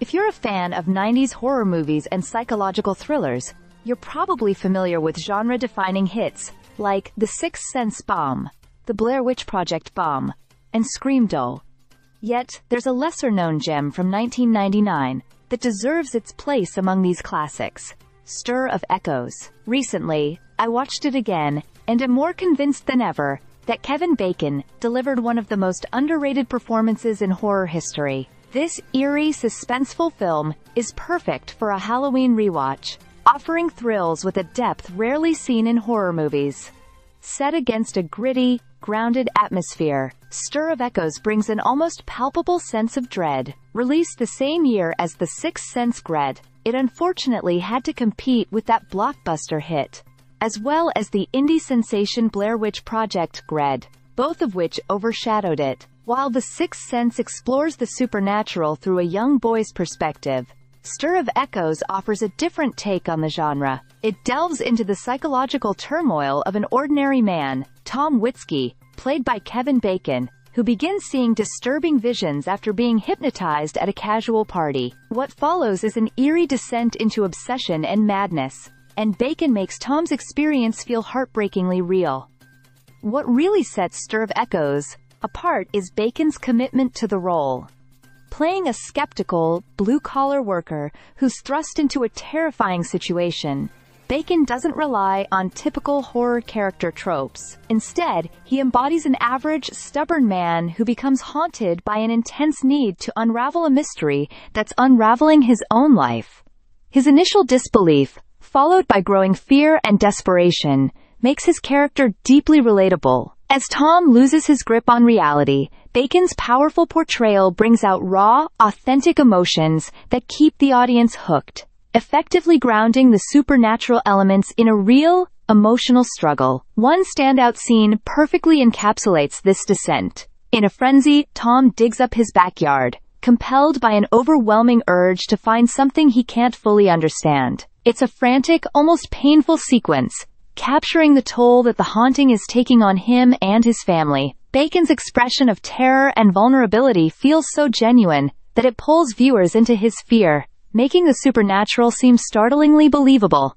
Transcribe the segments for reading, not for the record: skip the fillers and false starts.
If you're a fan of 90s horror movies and psychological thrillers, you're probably familiar with genre-defining hits like The Sixth Sense bomb, The Blair Witch Project bomb, and Scream Doll. Yet, there's a lesser-known gem from 1999 that deserves its place among these classics, Stir of Echoes. Recently, I watched it again, and am more convinced than ever that Kevin Bacon delivered one of the most underrated performances in horror history. This eerie, suspenseful film is perfect for a Halloween rewatch, offering thrills with a depth rarely seen in horror movies. Set against a gritty, grounded atmosphere, Stir of Echoes brings an almost palpable sense of dread. Released the same year as The Sixth Sense Gred, it unfortunately had to compete with that blockbuster hit, as well as the indie sensation Blair Witch Project Gred, both of which overshadowed it. While The Sixth Sense explores the supernatural through a young boy's perspective, Stir of Echoes offers a different take on the genre. It delves into the psychological turmoil of an ordinary man, Tom Witzke, played by Kevin Bacon, who begins seeing disturbing visions after being hypnotized at a casual party. What follows is an eerie descent into obsession and madness, and Bacon makes Tom's experience feel heartbreakingly real. What really sets Stir of Echoes apart is Bacon's commitment to the role. Playing a skeptical, blue-collar worker who's thrust into a terrifying situation, Bacon doesn't rely on typical horror character tropes. Instead, he embodies an average, stubborn man who becomes haunted by an intense need to unravel a mystery that's unraveling his own life. His initial disbelief, followed by growing fear and desperation, makes his character deeply relatable. As Tom loses his grip on reality, Bacon's powerful portrayal brings out raw, authentic emotions that keep the audience hooked, effectively grounding the supernatural elements in a real, emotional struggle. One standout scene perfectly encapsulates this descent. In a frenzy, Tom digs up his backyard, compelled by an overwhelming urge to find something he can't fully understand. It's a frantic, almost painful sequence, capturing the toll that the haunting is taking on him and his family. Bacon's expression of terror and vulnerability feels so genuine that it pulls viewers into his fear, making the supernatural seem startlingly believable.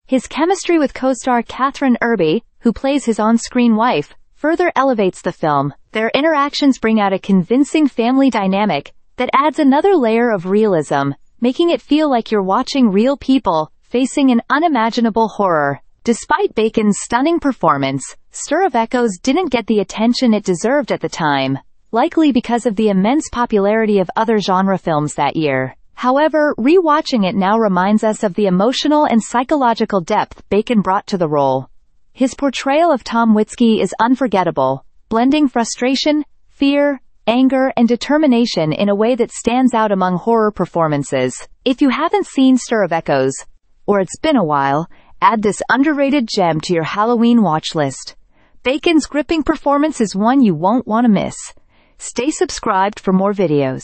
His chemistry with co-star Catherine Irby, who plays his on-screen wife, further elevates the film. Their interactions bring out a convincing family dynamic that adds another layer of realism, making it feel like you're watching real people facing an unimaginable horror. Despite Bacon's stunning performance, Stir of Echoes didn't get the attention it deserved at the time, likely because of the immense popularity of other genre films that year. However, rewatching it now reminds us of the emotional and psychological depth Bacon brought to the role. His portrayal of Tom Witzke is unforgettable, blending frustration, fear, anger, and determination in a way that stands out among horror performances. If you haven't seen Stir of Echoes, or it's been a while, add this underrated gem to your Halloween watch list. Bacon's gripping performance is one you won't want to miss. Stay subscribed for more videos.